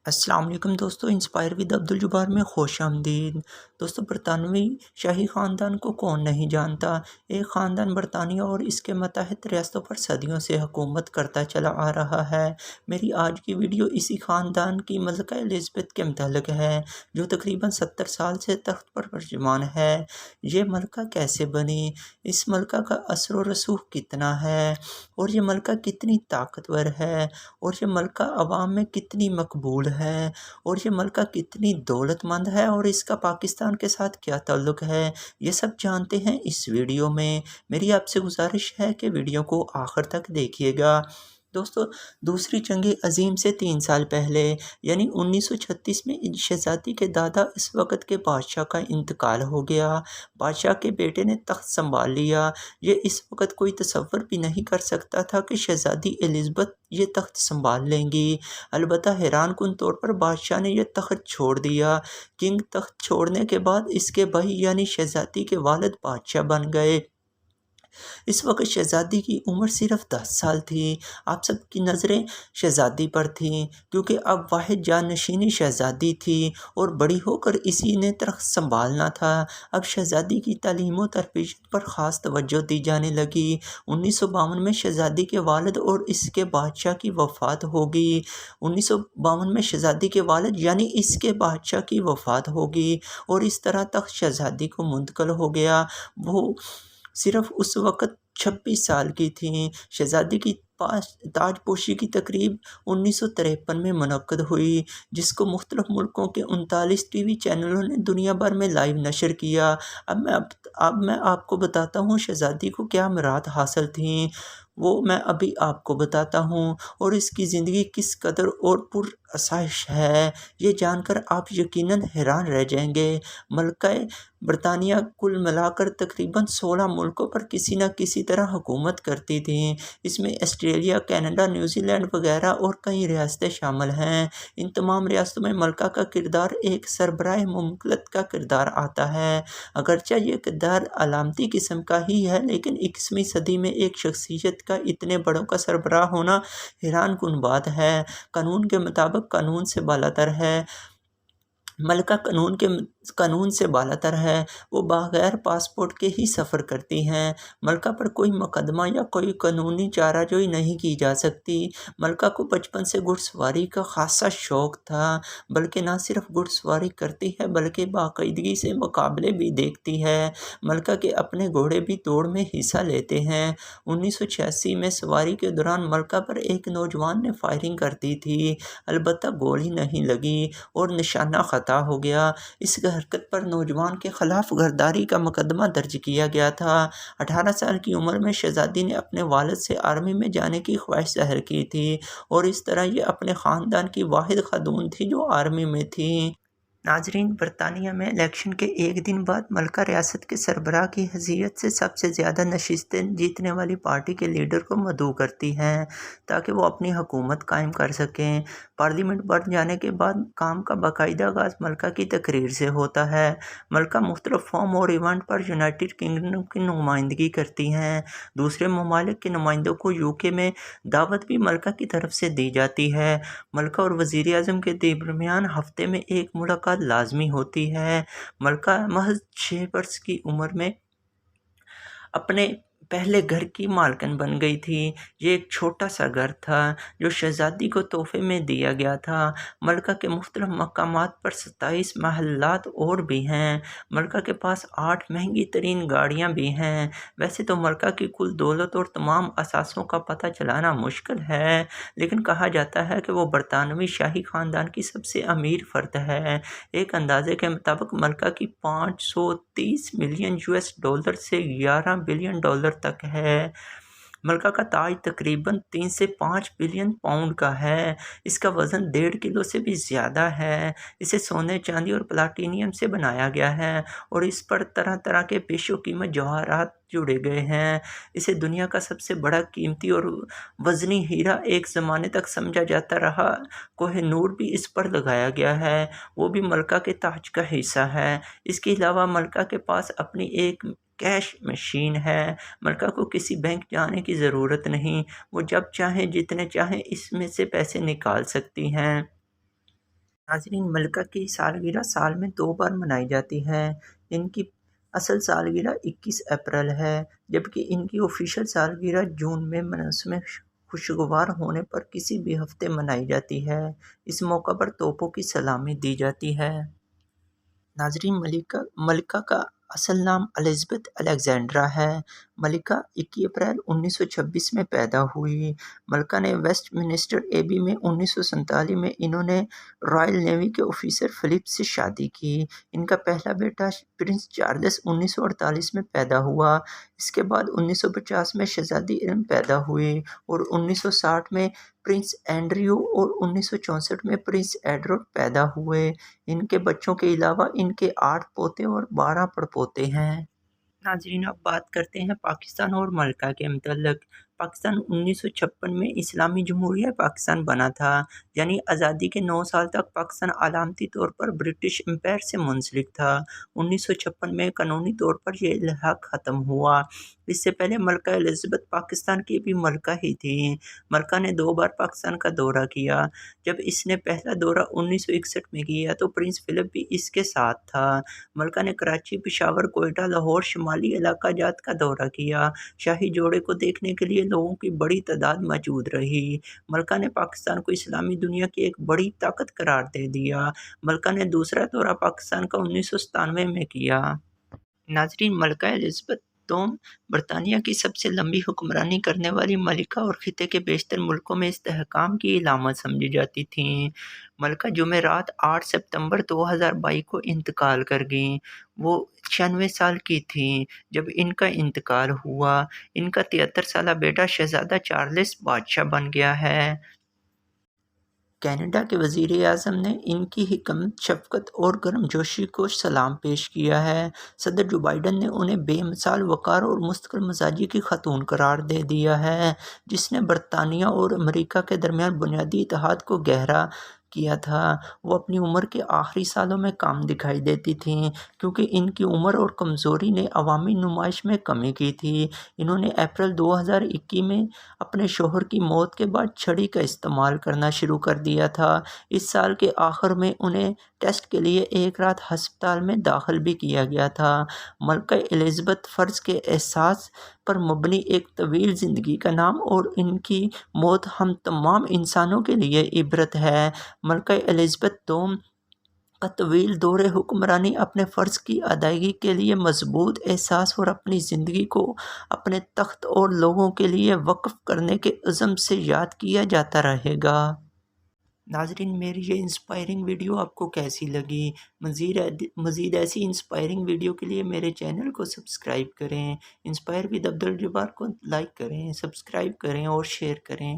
السلام علیکم دوستو، انسپائر ود عبدالجبار میں خوش آمدید۔ دوستو، برطانوی شاہی خاندان کو کون نہیں جانتا۔ ایک خاندان برطانیہ اور اس کے متحد ریاستوں پر صدیوں سے حکومت کرتا چلا آ رہا ہے۔ میری آج کی ویڈیو اسی خاندان کی ملکہ الزبتھ کے متعلق ہے، جو تقریباً 70 سال سے تخت پر برجمان ہے۔ یہ ملکہ کیسے بنی، اس ملکہ کا اثر و رسوخ کتنا ہے، اور یہ ملکہ کتنی طاقتور ہے، اور یہ ملکہ عوام میں کتنی مقبول ہے، اور یہ ملکہ کتنی دولت مند ہے، اور اس کا پاکستان کے ساتھ کیا تعلق ہے، یہ سب جانتے ہیں اس ویڈیو میں۔ میری آپ سے گزارش ہے کہ ویڈیو کو آخر تک دیکھیے گا۔ دوستو، دوسری جنگ عظیم سے 3 سال پہلے یعنی 1936 میں شہزادی کے دادا اس وقت کے بادشاہ کا انتقال ہو گیا۔ بادشاہ کے بیٹے نے تخت سنبھال لیا۔ یہ اس وقت کوئی تصور بھی نہیں کر سکتا تھا کہ شہزادی الزبتھ یہ تخت سنبھال لیں گی۔ البتہ حیران کن طور پر بادشاہ نے یہ تخت چھوڑ دیا۔ کنگ تخت چھوڑنے کے بعد اس کے بھائی یعنی شہزادی کے والد بادشاہ بن گئے۔ اس وقت شہزادی کی عمر صرف 10 سال تھی۔ آپ سب کی نظریں شہزادی پر تھیں، کیونکہ اب واحد جانشینی شہزادی تھی اور بڑی ہو کر اسی نے تخت سنبھالنا تھا۔ اب شہزادی کی تعلیم و تربیت پر خاص توجہ دی جانے لگی۔ 1952 میں شہزادی کے والد اور اس کے بادشاہ کی وفات ہوگی۔ 1952 میں شہزادی کے والد یعنی اس کے بادشاہ کی وفات ہوگی، اور اس طرح تخت شہزادی کو منتقل ہو گیا۔ وہ صرف اس وقت 26 سال کی تھیں۔ شہزادی کی تاج پوشی کی تقریب 1953 میں منعقد ہوئی، جس کو مختلف ملکوں کے 39 ٹی وی چینلوں نے دنیا بھر میں لائیو نشر کیا۔ اب میں آپ کو بتاتا ہوں شہزادی کو کیا مراد حاصل تھیں، وہ میں ابھی آپ کو بتاتا ہوں، اور اس کی زندگی کس قدر اور پرآسائش ہے، یہ جان کر آپ یقیناً حیران رہ جائیں گے۔ ملکہ برطانیہ کل ملا کر تقریباً 16 ملکوں پر کسی نہ کسی طرح حکومت کرتی تھی۔ اس میں آسٹریلیا، کینیڈا، نیوزی لینڈ وغیرہ اور کئی ریاستیں شامل ہیں۔ ان تمام ریاستوں میں ملکہ کا کردار ایک سربراہ مملکت کا کردار آتا ہے۔ اگرچہ یہ کردار علامتی قسم کا ہی ہے، لیکن 21ویں صدی میں ایک شخصیت کا اتنے بڑوں کا سربراہ ہونا حیران کن بات ہے۔ قانون کے مطابق قانون سے بالاتر ہے۔ ملکہ قانون سے بالاتر ہے۔ وہ بغیر پاسپورٹ کے ہی سفر کرتی ہیں۔ ملکہ پر کوئی مقدمہ یا کوئی قانونی چارہ جوئی نہیں کی جا سکتی۔ ملکہ کو بچپن سے گھڑ سواری کا خاصا شوق تھا، بلکہ نہ صرف گھڑ سواری کرتی ہے بلکہ باقاعدگی سے مقابلے بھی دیکھتی ہے۔ ملکہ کے اپنے گھوڑے بھی دوڑ میں حصہ لیتے ہیں۔ 1986 میں سواری کے دوران ملکہ پر ایک نوجوان نے فائرنگ کر دی تھی، البتہ گولی نہیں لگی اور نشانہ خطا ہو گیا۔ اس حرکت پر نوجوان کے خلاف غداری کا مقدمہ درج کیا گیا تھا۔ 18 سال کی عمر میں شہزادی نے اپنے والد سے آرمی میں جانے کی خواہش ظاہر کی تھی، اور اس طرح یہ اپنے خاندان کی واحد خاتون تھی جو آرمی میں تھی۔ ناظرین، برطانیہ میں الیکشن کے ایک دن بعد ملکہ ریاست کے سربراہ کی حیثیت سے سب سے زیادہ نشستیں جیتنے والی پارٹی کے لیڈر کو مدعو کرتی ہیں تاکہ وہ اپنی حکومت قائم کر سکیں۔ پارلیمنٹ بن جانے کے بعد کام کا باقاعدہ آغاز ملکہ کی تقریر سے ہوتا ہے۔ ملکہ مختلف فورم اور ایونٹ پر یونائیٹڈ کنگڈم کی نمائندگی کرتی ہیں۔ دوسرے ممالک کے نمائندوں کو UK میں دعوت بھی ملکہ کی طرف سے دی جاتی ہے۔ ملکہ اور وزیر اعظم کے درمیان ہفتے میں ایک ملاقات لازمی ہوتی ہے۔ ملکہ محض 6 برس کی عمر میں اپنے پہلے گھر کی مالکن بن گئی تھی۔ یہ ایک چھوٹا سا گھر تھا جو شہزادی کو تحفے میں دیا گیا تھا۔ ملکہ کے مختلف مقامات پر 27 محلات اور بھی ہیں۔ ملکہ کے پاس 8 مہنگی ترین گاڑیاں بھی ہیں۔ ویسے تو ملکہ کی کل دولت اور تمام اثاثوں کا پتہ چلانا مشکل ہے، لیکن کہا جاتا ہے کہ وہ برطانوی شاہی خاندان کی سب سے امیر فرد ہے۔ ایک اندازے کے مطابق ملکہ کی $530 ملین سے $11 بلین تک ہے۔ ملکہ کا تاج تقریباً 3 سے 5 بلین پاؤنڈ کا ہے۔ اس کا وزن 1.5 کلو سے بھی زیادہ ہے۔ اسے سونے، چاندی اور پلاٹینیم سے بنایا گیا ہے، اور اس پر طرح طرح کے پیش و قیمت جواہرات جڑے گئے ہیں۔ اسے دنیا کا سب سے بڑا قیمتی اور وزنی ہیرا ایک زمانے تک سمجھا جاتا رہا کوہ نور بھی اس پر لگایا گیا ہے، وہ بھی ملکہ کے تاج کا حصہ ہے۔ اس کے علاوہ ملکہ کے پاس اپنی ایک کیش مشین ہے۔ ملکہ کو کسی بینک جانے کی ضرورت نہیں، وہ جب چاہیں جتنے چاہیں اس میں سے پیسے نکال سکتی ہیں۔ ناظرین، ملکہ کی سالگرہ سال میں 2 بار منائی جاتی ہے۔ ان کی اصل سالگرہ 21 اپریل ہے، جبکہ ان کی آفیشیل سالگرہ جون میں موسم خوشگوار ہونے پر کسی بھی ہفتے منائی جاتی ہے۔ اس موقع پر توپوں کی سلامی دی جاتی ہے۔ ناظرین، ملکہ کا اصل نام الزبتھ الیگزینڈرا ہے۔ ملکہ 21 اپریل 1926 میں پیدا ہوئی۔ ملکہ نے ویسٹ منسٹر ایبی میں 1947 میں انہوں نے رائل نیوی کے آفیسر فلپ سے شادی کی۔ ان کا پہلا بیٹا پرنس چارلس 1948 میں پیدا ہوا۔ اس کے بعد 1950 میں شہزادی ایرن پیدا ہوئی اور 1960 میں پرنس اینڈریو اور 1964 میں پرنس ایڈورڈ پیدا ہوئے۔ ان کے بچوں کے علاوہ ان کے 8 پوتے اور 12 پڑپوتے ہیں۔ ناظرین، اب بات کرتے ہیں پاکستان اور ملکہ کے متعلق۔ پاکستان 1956 میں اسلامی جمہوریہ پاکستان بنا تھا، یعنی آزادی کے 9 سال تک پاکستان علامتی طور پر برٹش امپائر سے منسلک تھا۔ 1956 میں قانونی طور پر یہ الحاق ختم ہوا۔ اس سے پہلے ملکہ الزبتھ پاکستان کی بھی ملکہ ہی تھیں۔ ملکہ نے 2 بار پاکستان کا دورہ کیا۔ جب اس نے پہلا دورہ 1961 میں کیا تو پرنس فلپ بھی اس کے ساتھ تھا۔ ملکہ نے کراچی، پشاور، کوئٹہ، لاہور، شمالی علاقہ جات کا دورہ کیا۔ شاہی جوڑے کو دیکھنے کے لیے لوگوں کی بڑی تعداد موجود رہی۔ ملکہ نے پاکستان کو اسلامی دنیا کی ایک بڑی طاقت قرار دے دیا۔ ملکہ نے دوسرا دورہ پاکستان کا 1997 میں کیا۔ ناظرین، ملکہ الزبتھ دوم برطانیہ کی سب سے لمبی حکمرانی کرنے والی ملکہ اور خطے کے بیشتر ملکوں میں استحکام کی علامت سمجھی جاتی تھیں۔ ملکہ جمعرات 8 ستمبر 2022 کو انتقال کر گئیں۔ وہ 96 سال کی تھیں جب ان کا انتقال ہوا۔ ان کا 73 سالہ بیٹا شہزادہ چارلس بادشاہ بن گیا ہے۔ کینیڈا کے وزیر اعظم نے ان کی حکمت، شفقت اور گرمجوشی کو سلام پیش کیا ہے۔ صدر جو بائیڈن نے انہیں بے مثال وقار اور مستقل مزاجی کی خاتون قرار دے دیا ہے، جس نے برطانیہ اور امریکہ کے درمیان بنیادی اتحاد کو گہرا کیا تھا۔ وہ اپنی عمر کے آخری سالوں میں کام دکھائی دیتی تھیں کیونکہ ان کی عمر اور کمزوری نے عوامی نمائش میں کمی کی تھی۔ انہوں نے اپریل 2021 میں اپنے شوہر کی موت کے بعد چھڑی کا استعمال کرنا شروع کر دیا تھا۔ اس سال کے آخر میں انہیں ٹیسٹ کے لیے ایک رات ہسپتال میں داخل بھی کیا گیا تھا۔ ملکہ الزبتھ فرض کے احساس پر مبنی ایک طویل زندگی کا نام اور ان کی موت ہم تمام انسانوں کے لیے عبرت ہے۔ ملکہ الزبتھ دوم کا طویل دور حکمرانی اپنے فرض کی ادائیگی کے لیے مضبوط احساس اور اپنی زندگی کو اپنے تخت اور لوگوں کے لیے وقف کرنے کے عزم سے یاد کیا جاتا رہے گا۔ ناظرین، میری یہ انسپائرنگ ویڈیو آپ کو کیسی لگی؟ مزید ایسی انسپائرنگ ویڈیو کے لیے میرے چینل کو سبسکرائب کریں۔ انسپائر ود عبدالجبار کو لائک کریں، سبسکرائب کریں اور شیئر کریں۔